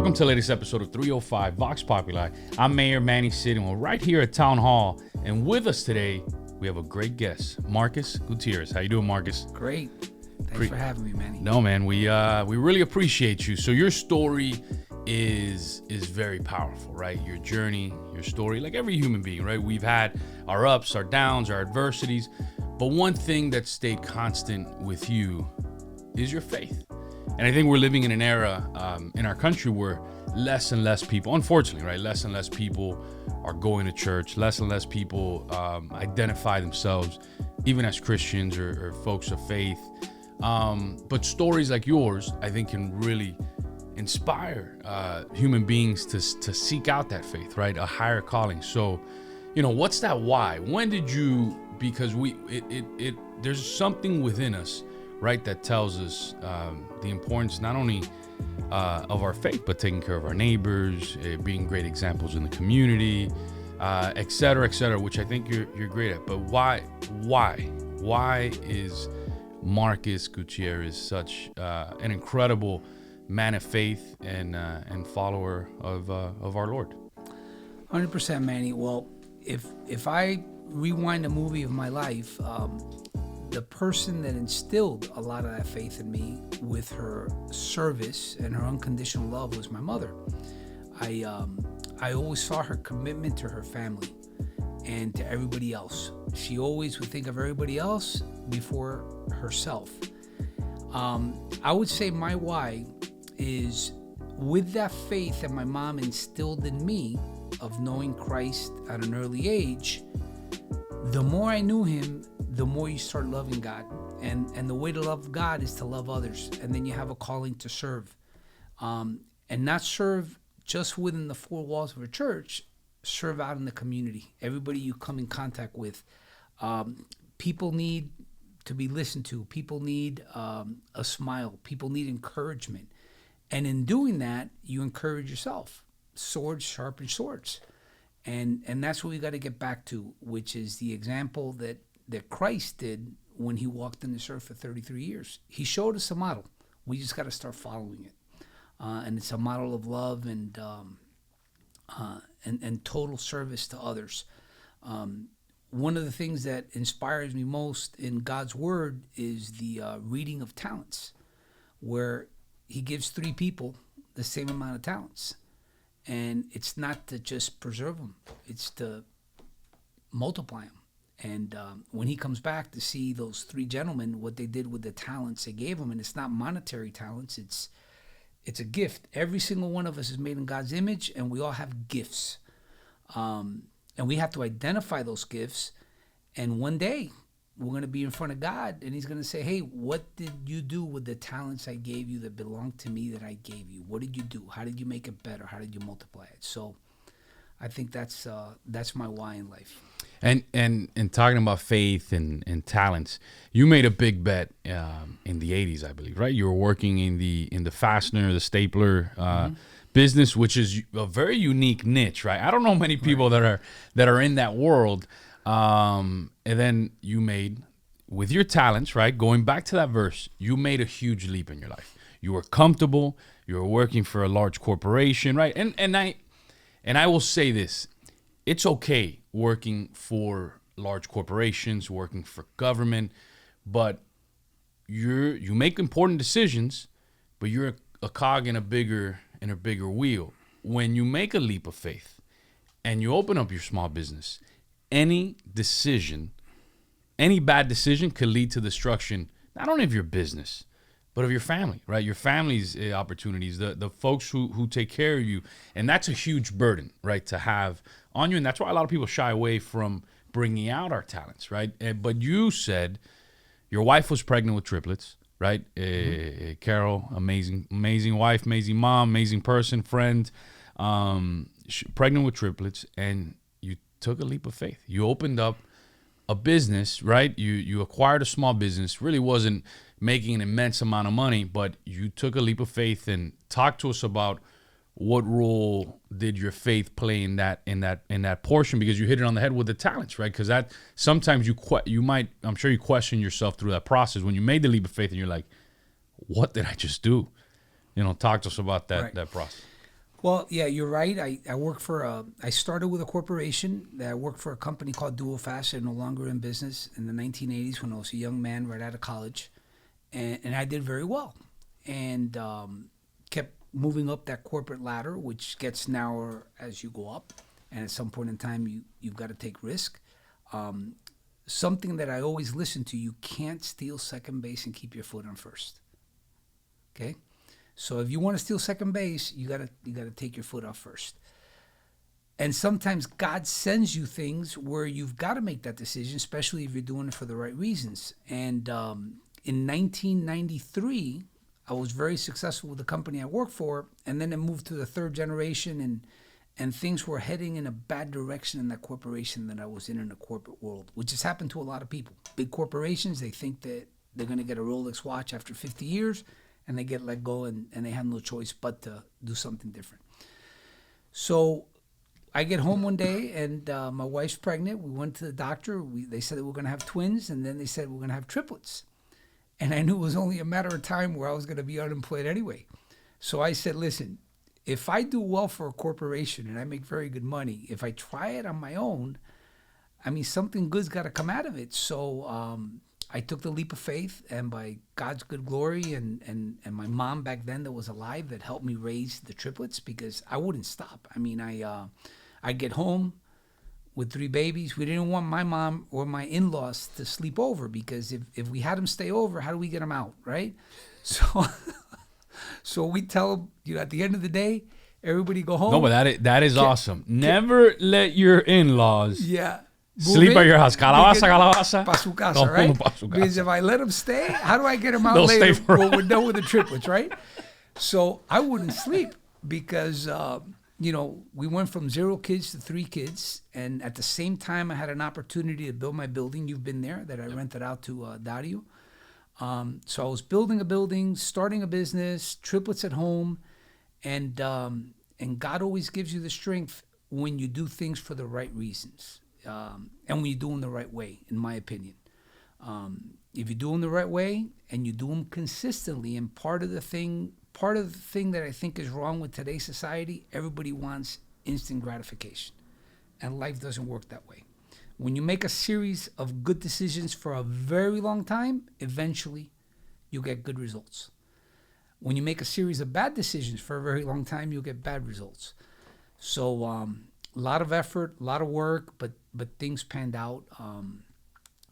Welcome to the latest episode of 305 Vox Populi. I'm Mayor Manny Cid, and we're right here at Town Hall. And with us today, we have a great guest, Marcos Gutierrez. How you doing, Marcos? Great. Thanks for having me, Manny. No, man, we really appreciate you. So your story is very powerful, right? Your journey, your story, like every human being, right? We've had our ups, our downs, our adversities, but one thing that stayed constant with you is your faith. And I think we're living in an era in our country where less and less people, unfortunately, right? Less and less people are going to church. Less and less people identify themselves even as Christians or folks of faith. But stories like yours, I think, can really inspire human beings to seek out that faith, right? A higher calling. So, what's that why? When did you, because there's something within us, right, that tells us the importance not only of our faith, but taking care of our neighbors, being great examples in the community, et cetera, which I think you're great at. But why is Marcos Gutierrez such an incredible man of faith and follower of our Lord? 100%, Manny. Well, if I rewind a movie of my life, the person that instilled a lot of that faith in me with her service and her unconditional love was my mother. I always saw her commitment to her family and to everybody else. She always would think of everybody else before herself. I would say my why is with that faith that my mom instilled in me of knowing Christ at an early age. The more I knew him, the more you start loving God. And the way to love God is to love others. And then you have a calling to serve. And not serve just within the four walls of a church, serve out in the community. Everybody you come in contact with. People need to be listened to. People need a smile. People need encouragement. And in doing that, you encourage yourself. Swords sharpen swords. And that's what we got to get back to, which is the example that Christ did when he walked in this earth for 33 years. He showed us a model. We just got to start following it. And it's a model of love and total service to others. One of the things that inspires me most in God's word is the reading of talents, where he gives three people the same amount of talents. And it's not to just preserve them, it's to multiply them. And when he comes back to see those three gentlemen, what they did with the talents they gave them, and it's not monetary talents, it's a gift. Every single one of us is made in God's image, and we all have gifts. And we have to identify those gifts. And one day, we're going to be in front of God, and he's going to say, hey, what did you do with the talents I gave you that belonged to me that I gave you? What did you do? How did you make it better? How did you multiply it? So I think that's my why in life. And talking about faith and talents, you made a big bet in the 80s, I believe, right? You were working in the fastener, the stapler business, which is a very unique niche, right? I don't know many people that are in that world. And then you made, with your talents, right? Going back to that verse, you made a huge leap in your life. You were comfortable. You were working for a large corporation, right? And I will say this: it's okay working for large corporations, working for government, but you make important decisions, but you're a cog in a bigger wheel. When you make a leap of faith and you open up your small business, any bad decision could lead to destruction, not only of your business, but of your family, right? Your family's opportunities, the folks who take care of you. And that's a huge burden, right, to have on you. And that's why a lot of people shy away from bringing out our talents, right? But you said your wife was pregnant with triplets, right? Carol, amazing wife, amazing mom, amazing person, friend, pregnant with triplets, and you took a leap of faith. You opened up a business, right? You acquired a small business, really wasn't making an immense amount of money, but you took a leap of faith. And talk to us about what role did your faith play in that portion, because you hit it on the head with the talents, right? Because that sometimes you might, I'm sure you question yourself through that process when you made the leap of faith and you're like, what did I just do? Talk to us about that process. Well, yeah, you're right. I work for I started with a corporation. I worked for a company called Dual Fast. They're no longer in business in the 1980s when I was a young man right out of college. And I did very well. And kept moving up that corporate ladder, which gets narrower as you go up. And at some point in time, you've got to take risk. Something that I always listen to, you can't steal second base and keep your foot on first. Okay? So if you want to steal second base, you gotta take your foot off first. And sometimes God sends you things where you've got to make that decision, especially if you're doing it for the right reasons. And in 1993, I was very successful with the company I worked for, and then it moved to the third generation, and things were heading in a bad direction in that corporation that I was in the corporate world, which has happened to a lot of people. Big corporations, they think that they're going to get a Rolex watch after 50 years, and they get let go, and they have no choice but to do something different. So I get home one day, and my wife's pregnant. We went to the doctor. They said that we're going to have twins, and then they said we're going to have triplets. And I knew it was only a matter of time where I was going to be unemployed anyway. So I said, listen, if I do well for a corporation and I make very good money, if I try it on my own, I mean, something good's got to come out of it. So I took the leap of faith, and by God's good glory and my mom back then that was alive that helped me raise the triplets, because I wouldn't stop. I mean, I'd get home with 3 babies. We didn't want my mom or my in-laws to sleep over, because if we had them stay over, how do we get them out, right? So we tell them, at the end of the day, everybody go home. No, but that is awesome. Never let your in-laws sleep at your house. Calabaza. Pa su casa, right? Because if I let them stay, how do I get them out later? Well, we're done with the triplets, right? So I wouldn't sleep because, we went from 0 kids to 3 kids. And at the same time, I had an opportunity to build my building. You've been there, that I rented out to Dario. So I was building a building, starting a business, triplets at home. And God always gives you the strength when you do things for the right reasons. And when you do them the right way, in my opinion. If you do them the right way and you do them consistently, and part of the thing that I think is wrong with today's society, everybody wants instant gratification. And life doesn't work that way. When you make a series of good decisions for a very long time, eventually you get good results. When you make a series of bad decisions for a very long time, you'll get bad results. So a lot of effort, a lot of work, but things panned out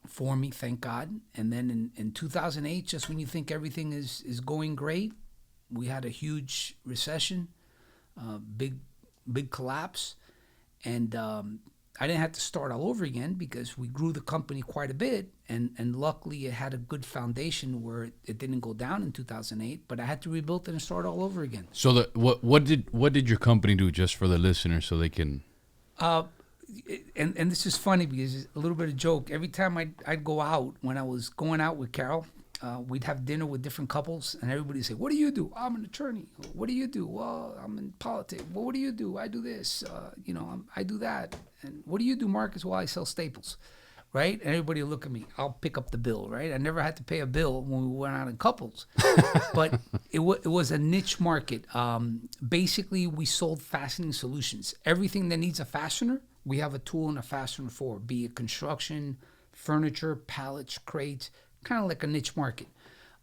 for me, thank God. And then in 2008, just when you think everything is going great, we had a huge recession, big collapse. And I didn't have to start all over again because we grew the company quite a bit. And luckily, it had a good foundation where it didn't go down in 2008. But I had to rebuild it and start all over again. So what did your company do, just for the listeners so they can... And this is funny because it's a little bit of a joke. Every time I'd go out, when I was going out with Carol, we'd have dinner with different couples, and everybody would say, "What do you do?" "I'm an attorney." "What do you do?" "Well, I'm in politics." "Well, what do you do?" "I do this." I do that. "And what do you do, Marcus?" "Well, I sell staples." Right? And everybody would look at me. I'll pick up the bill, right? I never had to pay a bill when we went out in couples. But it was a niche market. Basically, we sold fastening solutions. Everything that needs a fastener, we have a tool and a fastener for, be it construction, furniture, pallets, crates, kind of like a niche market.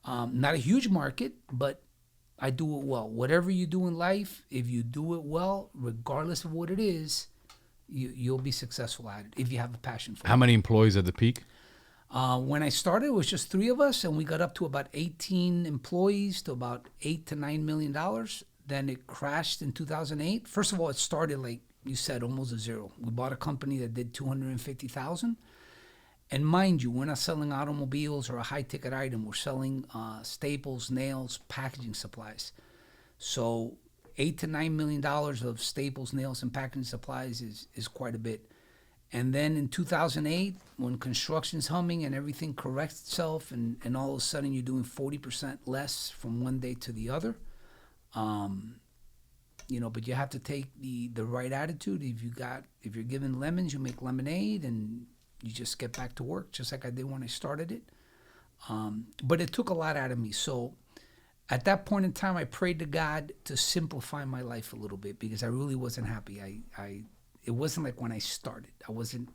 Not a huge market, but I do it well. Whatever you do in life, if you do it well, regardless of what it is, you'll be successful at it if you have a passion for it. How many employees at the peak? When I started, it was just 3 of us, and we got up to about 18 employees to about $8 to $9 million. Then it crashed in 2008. First of all, it started, like you said, almost at 0. We bought a company that did $250,000. And mind you, we're not selling automobiles or a high-ticket item. We're selling staples, nails, packaging supplies. So $8 to $9 million of staples, nails, and packaging supplies is quite a bit. And then in 2008, when construction's humming and everything corrects itself, and all of a sudden you're doing 40% less from one day to the other, but you have to take the right attitude. If you're given lemons, you make lemonade, and you just get back to work, just like I did when I started it. But it took a lot out of me. So at that point in time, I prayed to God to simplify my life a little bit because I really wasn't happy. It wasn't like when I started. I wasn't,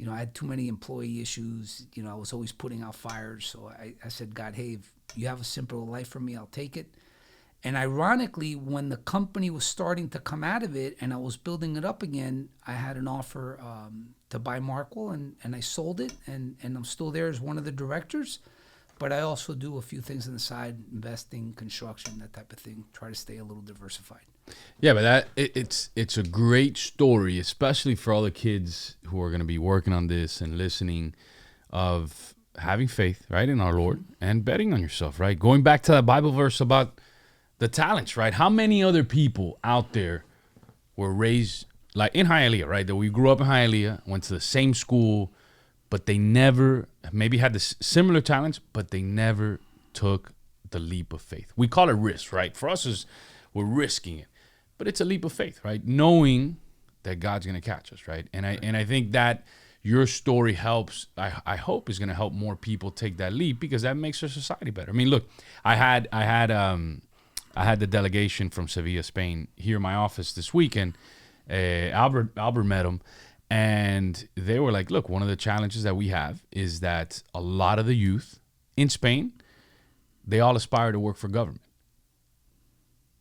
I had too many employee issues. I was always putting out fires. So I said, God, hey, if you have a simpler life for me, I'll take it. And ironically, when the company was starting to come out of it and I was building it up again, I had an offer to buy Markwell, and I sold it, and I'm still there as one of the directors. But I also do a few things on the side, investing, construction, that type of thing. Try to stay a little diversified. Yeah, but it's a great story, especially for all the kids who are going to be working on this and listening, of having faith, right, in our Lord and betting on yourself, right? Going back to that Bible verse about the talents, right? How many other people out there were raised like in Hialeah, right? That we grew up in Hialeah, went to the same school, but they never maybe had the similar talents, but they never took the leap of faith. We call it risk, right? For us, we're risking it, but it's a leap of faith, right? Knowing that God's going to catch us, right? And I think that your story helps. I hope is going to help more people take that leap, because that makes our society better. I mean, look, I had the delegation from Sevilla, Spain, here in my office this weekend. Albert met them. And they were like, look, one of the challenges that we have is that a lot of the youth in Spain, they all aspire to work for government.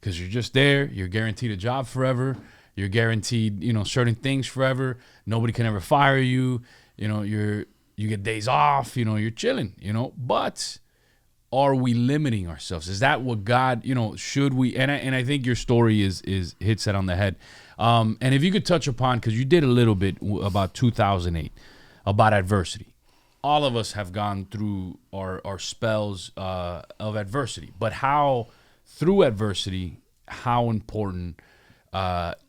Because you're just there, you're guaranteed a job forever, you're guaranteed, certain things forever. Nobody can ever fire you. You get days off, you're chilling, But are we limiting ourselves? Is that what God, should we? And I think your story is hits that on the head. And if you could touch upon, because you did a little bit about 2008, about adversity. All of us have gone through our spells of adversity, but how through adversity, how important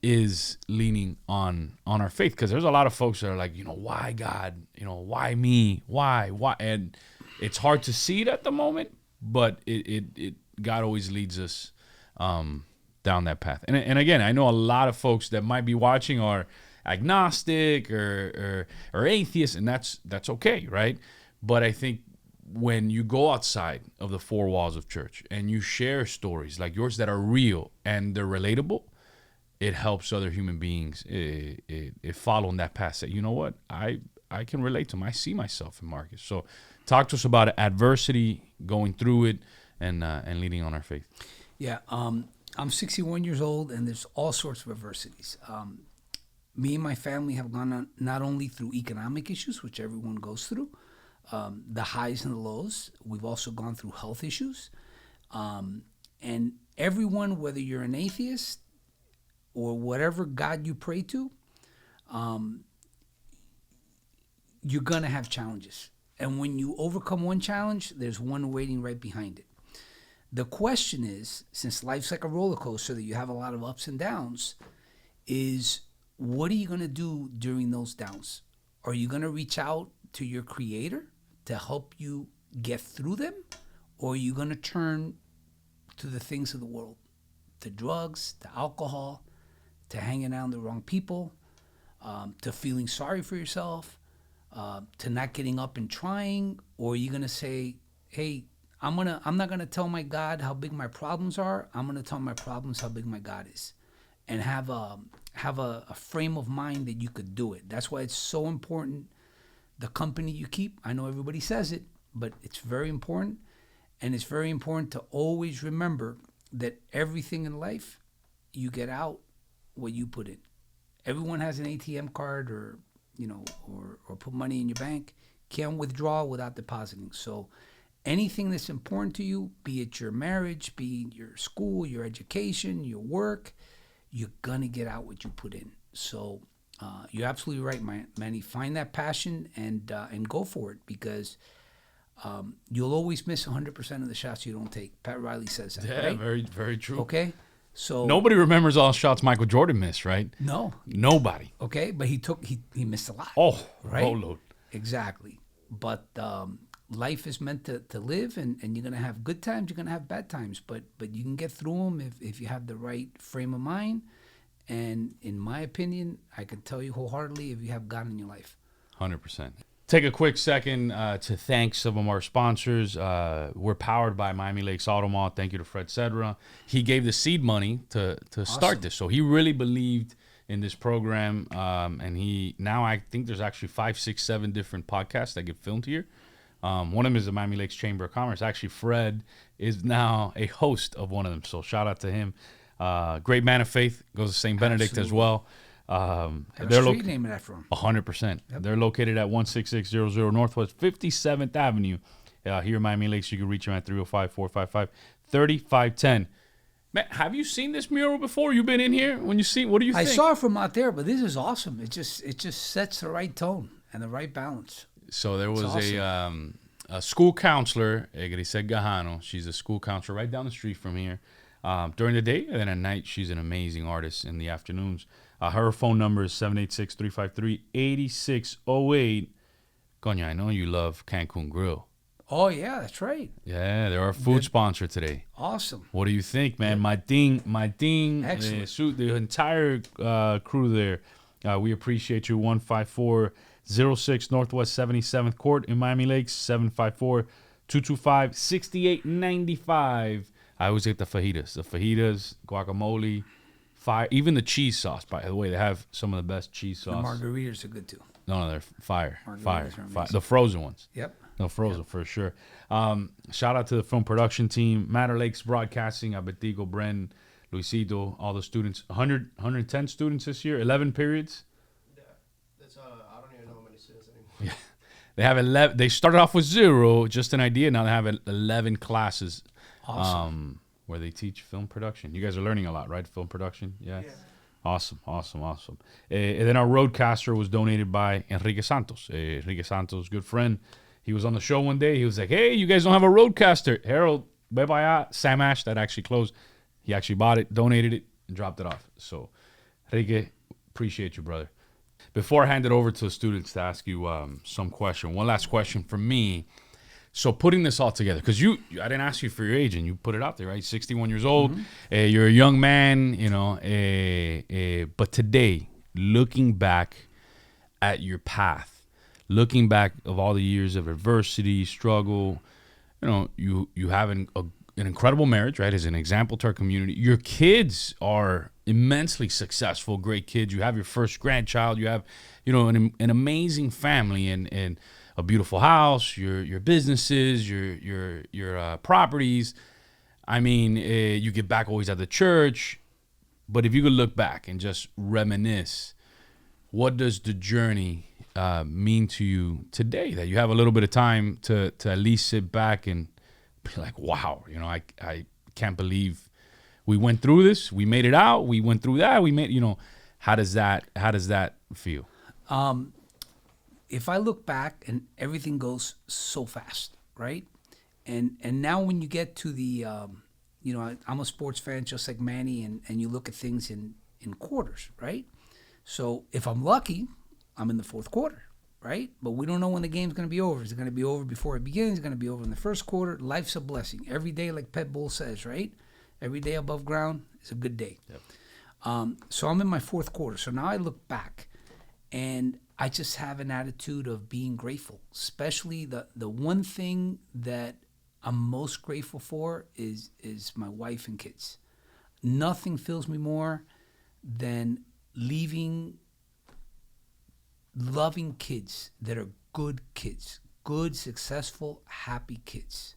is leaning on our faith? Because there's a lot of folks that are like, why God? Why me? Why? And it's hard to see it at the moment, but God always leads us down that path. And again, I know a lot of folks that might be watching are agnostic or atheist, and that's okay, right? But I think when you go outside of the four walls of church and you share stories like yours that are real and they're relatable, it helps other human beings follow in that path. Say, you know what, I can relate to him. I see myself in Marcos. So talk to us about adversity, going through it, and leading on our faith. Yeah, I'm 61 years old, and there's all sorts of adversities. Me and my family have gone on not only through economic issues, which everyone goes through, the highs and the lows. We've also gone through health issues. And everyone, whether you're an atheist or whatever God you pray to, you're going to have challenges. And when you overcome one challenge, there's one waiting right behind it. The question is, since life's like a roller coaster that you have a lot of ups and downs, is what are you going to do during those downs? Are you going to reach out to your creator to help you get through them? Or are you going to turn to the things of the world, to drugs, to alcohol, to hanging out with the wrong people, to feeling sorry for yourself, to not getting up and trying? Or are you going to say, hey, I'm not gonna tell my God how big my problems are. I'm gonna tell my problems how big my God is, and have a frame of mind that you could do it. That's why it's so important. The company you keep. I know everybody says it, but it's very important, and it's very important to always remember that everything in life, you get out what you put in. Everyone has an ATM card, or put money in your bank. Can't withdraw without depositing. So anything that's important to you, be it your marriage, be it your school, your education, your work, you're going to get out what you put in. So you're absolutely right, Manny. Find that passion and go for it, because you'll always miss 100% of the shots you don't take. Pat Riley says that, yeah, right? Very, very true. Okay? So nobody remembers all shots Michael Jordan missed, right? No. Nobody. Okay, but he missed a lot. Oh, right? load. Exactly. But life is meant to live, and you're going to have good times, you're going to have bad times, but you can get through them if you have the right frame of mind. And in my opinion, I can tell you wholeheartedly, if you have God in your life. 100%. Take a quick second to thank some of our sponsors. We're powered by Miami Lakes Automall. Thank you to Fred Cedra. He gave the seed money to start this. So he really believed in this program. And I think there's actually 5, 6, 7 different podcasts that get filmed here. One of them is the Miami Lakes Chamber of Commerce. Actually, Fred is now a host of one of them. So shout out to him. Great man of faith. Goes to St. Benedict as well. They're street naming after him. 100%. Yep. They're located at 16600 Northwest 57th Avenue. Here in Miami Lakes, you can reach them at 305-455-3510. Man, have you seen this mural before? You've been in here? What do you think? I saw it from out there, but this is awesome. It just sets the right tone and the right balance. So there was awesome. A school counselor, Grisel Gajano. She's a school counselor right down the street from here. During the day, and then at night, she's an amazing artist in the afternoons. Her phone number is 786-353-8608. Coña, I know you love Cancun Grill. Oh, yeah, that's right. Yeah, they're our food sponsor today. Awesome. What do you think, man? My ding. Excellent. The entire crew there. We appreciate you. 15406 Northwest 77th Court in Miami Lakes, 754-225-6895. I always get the fajitas, guacamole, fire, even the cheese sauce. By the way, they have some of the best cheese sauce. The margaritas are good too. No, they're fire. Fire. Amazing. The frozen ones. Yep. No, frozen for sure. Shout out to the film production team, Matter Lakes Broadcasting, Abetigo, Bren, Luisito, all the students. 110 students this year, 11 periods. Yeah, that's I don't even know how many students anymore. Yeah. They have 11. They started off with 0, just an idea. Now they have 11 classes. Awesome. Where they teach film production. You guys are learning a lot, right? Film production, yeah. Awesome. And then our roadcaster was donated by Enrique Santos. Enrique Santos, good friend. He was on the show one day. He was like, "Hey, you guys don't have a roadcaster." Harold, Sam Ash, that actually closed. He actually bought it, donated it, and dropped it off. So, Enrique, appreciate you, brother. Before I hand it over to the students to ask you some question, one last question from me. So putting this all together, because I didn't ask you for your age, and you put it out there, right? 61 years old. Mm-hmm. You're a young man, but today, looking back at your path, looking back of all the years of adversity, struggle, you have an incredible marriage, right? As an example to our community. Your kids are immensely successful, great kids. You have your first grandchild. You have, an amazing family and a beautiful house, your businesses, your properties. I mean, you get back always at the church. But if you could look back and just reminisce, what does the journey mean to you today? That you have a little bit of time to at least sit back and be like, wow, I can't believe we went through this. We made it out. We went through that. We made, how does that feel? If I look back and everything goes so fast, right? And now when you get to the, I'm a sports fan just like Manny, and you look at things in quarters, right? So if I'm lucky, I'm in the fourth quarter, right? But we don't know when the game's going to be over. Is it going to be over before it begins? Is it going to be over in the first quarter? Life's a blessing. Every day, like Pet Bull says, right? Every day above ground is a good day. Yep. So I'm in my fourth quarter. So now I look back, and I just have an attitude of being grateful. Especially the one thing that I'm most grateful for is my wife and kids. Nothing fills me more than leaving loving kids that are good kids, good, successful, happy kids.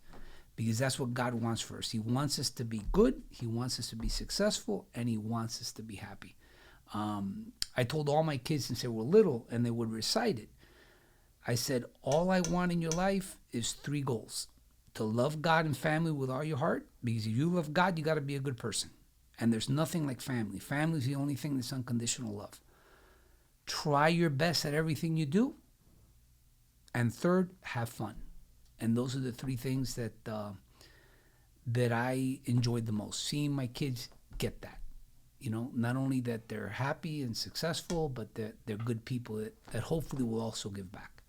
Because that's what God wants for us. He wants us to be good, He wants us to be successful, and He wants us to be happy. I told all my kids since they were little, and they would recite it. I said, all I want in your life is 3 goals. To love God and family with all your heart, because if you love God, you got to be a good person. And there's nothing like family. Family is the only thing that's unconditional love. Try your best at everything you do. And third, have fun. And those are the 3 things that I enjoyed the most. Seeing my kids get that. Not only that they're happy and successful, but that they're good people that hopefully will also give back.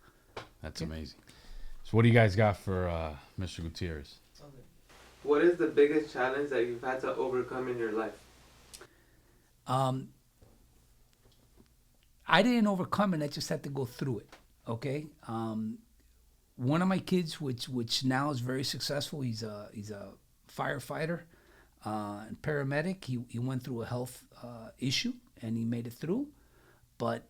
That's amazing. So what do you guys got for Mr. Gutierrez? What is the biggest challenge that you've had to overcome in your life? I didn't overcome it. I just had to go through it. Okay. One of my kids, which now is very successful, he's a firefighter and paramedic. He went through a health issue and he made it through. But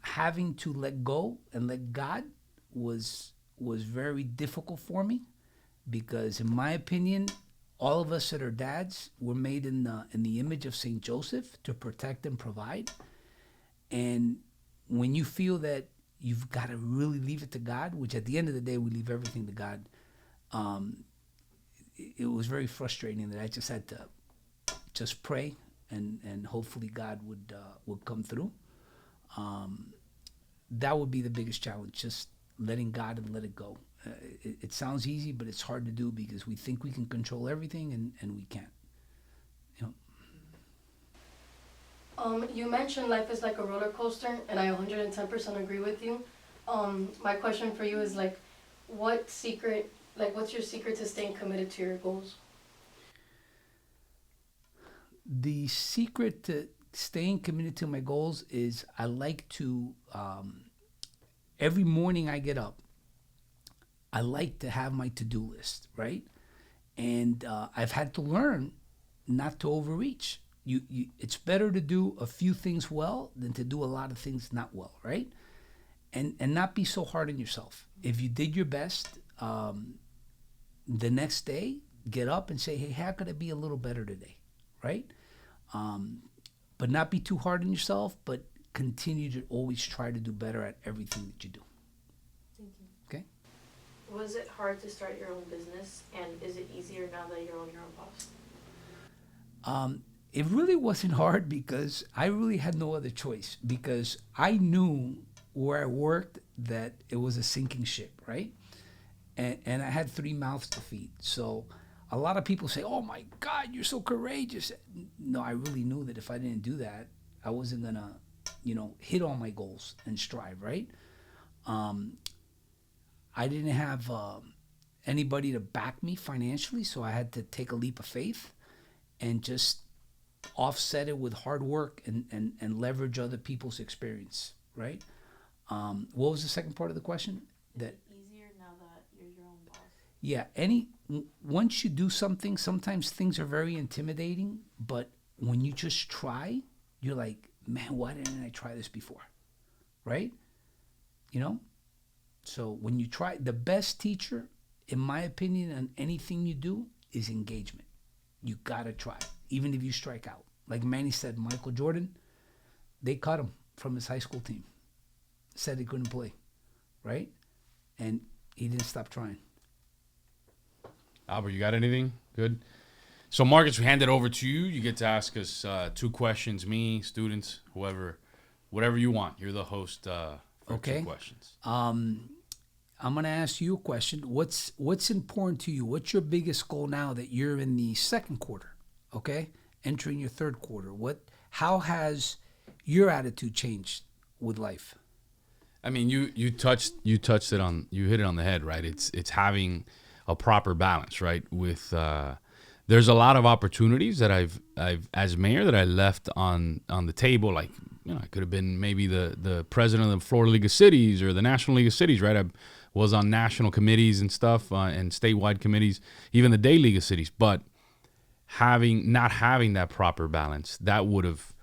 having to let go and let God was very difficult for me, because in my opinion, all of us that are dads were made in the image of Saint Joseph to protect and provide. And when you feel that you've got to really leave it to God, which at the end of the day we leave everything to God, it was very frustrating that I just had to just pray and hopefully God would come through. That would be the biggest challenge, just letting God and let it go. It sounds easy, but it's hard to do because we think we can control everything and we can't. You know? You mentioned life is like a roller coaster, and I 110% agree with you. My question for you is what's your secret to staying committed to your goals? The secret to staying committed to my goals is I like to, every morning I get up, I like to have my to-do list, right? And I've had to learn not to overreach. It's better to do a few things well than to do a lot of things not well, right? And not be so hard on yourself. If you did your best, the next day, get up and say, hey, how could I be a little better today, right? But not be too hard on yourself, but continue to always try to do better at everything that you do. Thank you. Okay? Was it hard to start your own business, and is it easier now that you're on your own boss? It really wasn't hard because I really had no other choice, because I knew where I worked that it was a sinking ship, right? And I had 3 mouths to feed. So a lot of people say, oh my God, you're so courageous. No, I really knew that if I didn't do that, I wasn't gonna, hit all my goals and strive, right? I didn't have anybody to back me financially, so I had to take a leap of faith and just offset it with hard work and leverage other people's experience, right? What was the second part of the question? Is it easier now that you're your own boss? Yeah, once you do something, sometimes things are very intimidating, but when you just try, you're like, man, why didn't I try this before? Right? So when you try, the best teacher, in my opinion, on anything you do is engagement. You gotta try, even if you strike out. Like Manny said, Michael Jordan, they cut him from his high school team. Said he couldn't play, right? And he didn't stop trying. Albert, you got anything? Good. So, Marcus, we hand it over to you. You get to ask us 2 questions, me, students, whoever, whatever you want. You're the host for 2 questions. I'm going to ask you a question. What's important to you? What's your biggest goal now that you're in the second quarter, okay? Entering your third quarter. How has your attitude changed with life? I mean, you hit it on the head, right? It's having a proper balance, right? With there's a lot of opportunities that I've as mayor that I left on the table. Like, I could have been maybe the president of the Florida League of Cities or the National League of Cities, right? I was on national committees and stuff and statewide committees, even the Day League of Cities. But not having that proper balance, that would have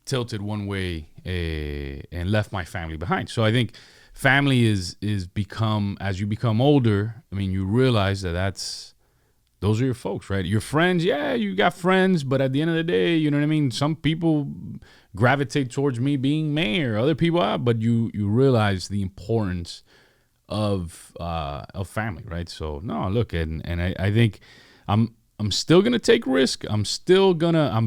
tilted one way and left my family behind. So I think family is become, as you become older, I mean, you realize those are your folks, right? Your friends, yeah, you got friends, but at the end of the day, you know what I mean? Some people gravitate towards me being mayor, other people are, but you realize the importance of family, right? So no, look, and I think I'm still gonna take risk. I'm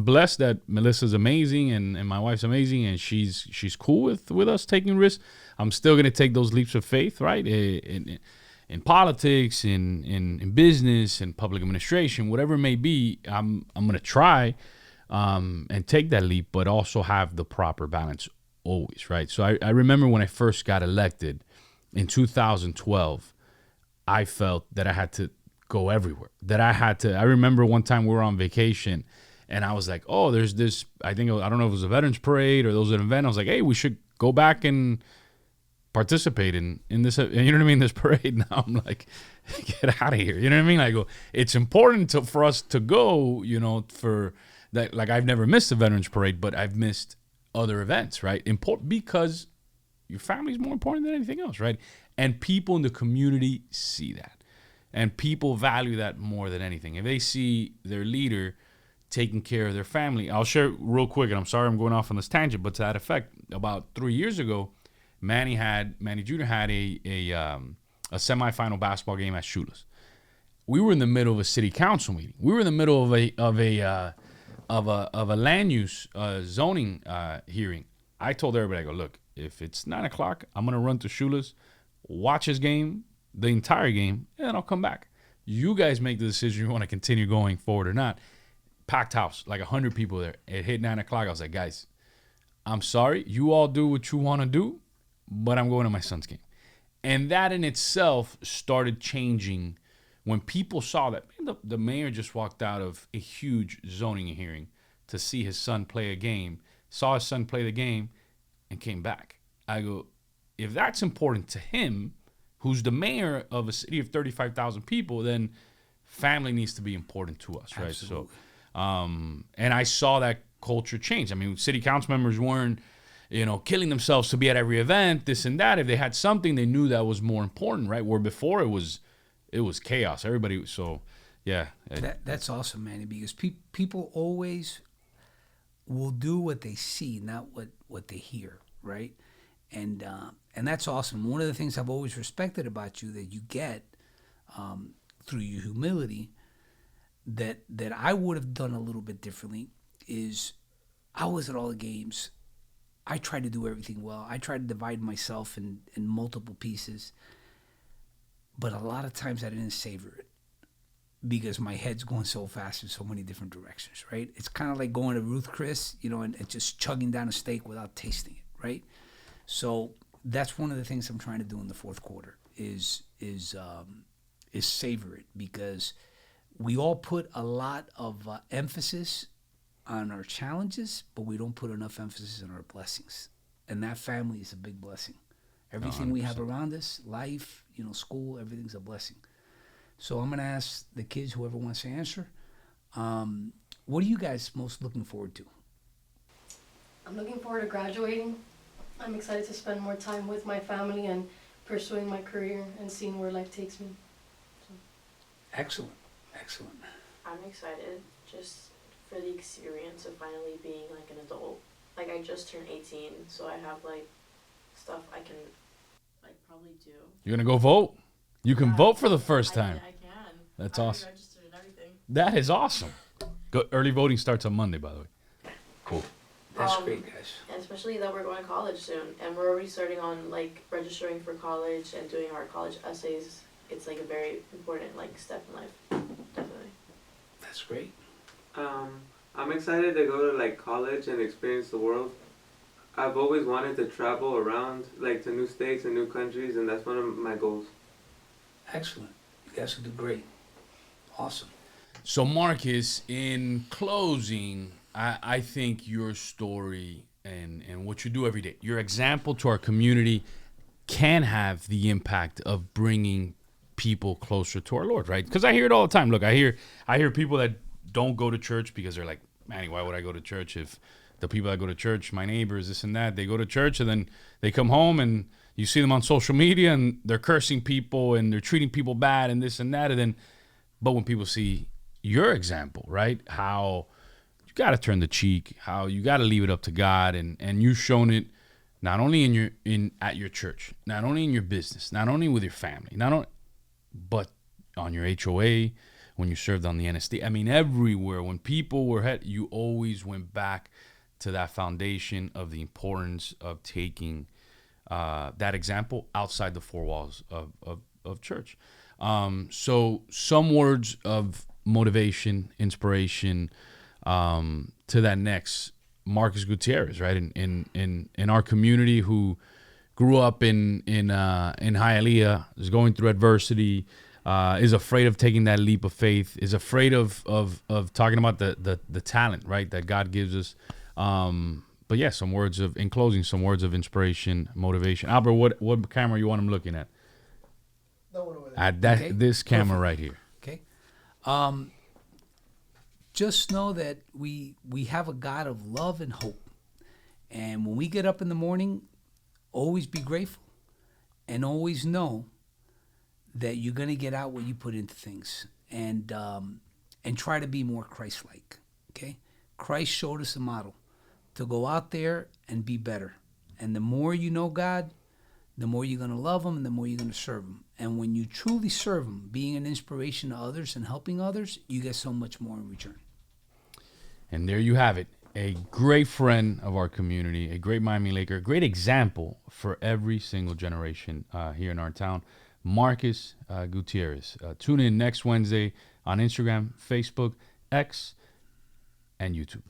blessed that Melissa's amazing and my wife's amazing and she's cool with us taking risks. I'm still gonna take those leaps of faith, right? In politics, in business, in public administration, whatever it may be, I'm gonna try and take that leap, but also have the proper balance always, right? So I remember when I first got elected in 2012, I felt that I had to go everywhere. I remember one time we were on vacation and I was like, oh, there's this, I don't know if it was a Veterans Parade or there was an event. I was like, hey, we should go back and participate in this, you know what I mean, this parade. Now I'm like, get out of here. You know what I mean? I go, it's important for us to go, you know, for that. Like, I've never missed a Veterans Parade, but I've missed other events, right? Important because your family is more important than anything else, right? And people in the community see that. And people value that more than anything. If they see their leader taking care of their family. I'll share real quick, and I'm sorry I'm going off on this tangent, but to that effect, about 3 years ago, Manny Jr. had a semifinal basketball game at Shula's. We were in the middle of a city council meeting. We were in the middle of a land use zoning hearing. I told everybody, I go, look, if it's 9 o'clock, I'm gonna run to Shula's, watch his game, the entire game, and then I'll come back. You guys make the decision you want to continue going forward or not. Packed house, like 100 people there. It hit 9 o'clock. I was like, guys, I'm sorry. You all do what you want to do, but I'm going to my son's game. And that in itself started changing when people saw that. Man, the mayor just walked out of a huge zoning hearing to see his son play a game, saw his son play the game, and came back. I go, if that's important to him, who's the mayor of a city of 35,000 people, then family needs to be important to us, right? Absolutely. So, and I saw that culture change. I mean, city council members weren't, you know, killing themselves to be at every event, this and that. If they had something, they knew that was more important, right? Where before it was chaos. Everybody, so yeah. That's awesome, Manny, because people always will do what they see, not what they hear, right? And that's awesome. One of the things I've always respected about you that you get through your humility that I would have done a little bit differently is I was at all the games. I tried to do everything well. I tried to divide myself in multiple pieces. But a lot of times I didn't savor it because my head's going so fast in so many different directions, right? It's kind of like going to Ruth Chris, you know, and just chugging down a steak without tasting it, right? So that's one of the things I'm trying to do in the fourth quarter is savor it, because we all put a lot of emphasis on our challenges, but we don't put enough emphasis on our blessings. And that family is a big blessing. Everything we have around us, life, you know, school, everything's a blessing. So I'm going to ask the kids, whoever wants to answer, what are you guys most looking forward to? I'm looking forward to graduating. I'm excited to spend more time with my family and pursuing my career and seeing where life takes me. Excellent. Excellent. I'm excited just for the experience of finally being like an adult. Like, I just turned 18, so I have like stuff I can like probably do. You're gonna go vote? You can vote for the first time. I can. That's I awesome. registered and everything. That is awesome. Early voting starts on Monday, by the way. Cool. That's great, guys. And especially that we're going to college soon, and we're already starting on like registering for college and doing our college essays. It's like a very important like step in life, definitely. That's great. I'm excited to go to like college and experience the world. I've always wanted to travel around, like to new states and new countries, and that's one of my goals. Excellent. You guys will do great. Awesome. So Marcus, in closing, I think your story and what you do every day, your example to our community, can have the impact of bringing people closer to our Lord, right? Because I hear it all the time. Look, I hear people that don't go to church because they're like, Manny, why would I go to church if the people that go to church, my neighbors, this and that, they go to church and then they come home and you see them on social media and they're cursing people and they're treating people bad and this and that. And then, but when people see your example, right, how you got to turn the cheek, how you got to leave it up to God, and you've shown it not only at your church, not only in your business, not only with your family, but on your HOA, when you served on the NSD. I mean, everywhere. When people were you always went back to that foundation of the importance of taking that example outside the four walls of church. So some words of motivation, inspiration to that next Marcos Gutierrez, right? In our community, who grew up in Hialeah, is going through adversity, is afraid of taking that leap of faith, is afraid of talking about the talent, right, that God gives us. But yeah, in closing, some words of inspiration, motivation. Albert, what camera you want him looking at? That one over there. At that Okay, this camera perfect. right here. Okay. Just know that we have a God of love and hope. And when we get up in the morning, always be grateful and always know that you're going to get out what you put into things, and try to be more Christ-like. Okay? Christ showed us a model to go out there and be better. And the more you know God, the more you're going to love him and the more you're going to serve him. And when you truly serve him, being an inspiration to others and helping others, you get so much more in return. And there you have it. A great friend of our community, a great Miami Laker, a great example for every single generation here in our town, Marcos Gutierrez. Tune in next Wednesday on Instagram, Facebook, X, and YouTube.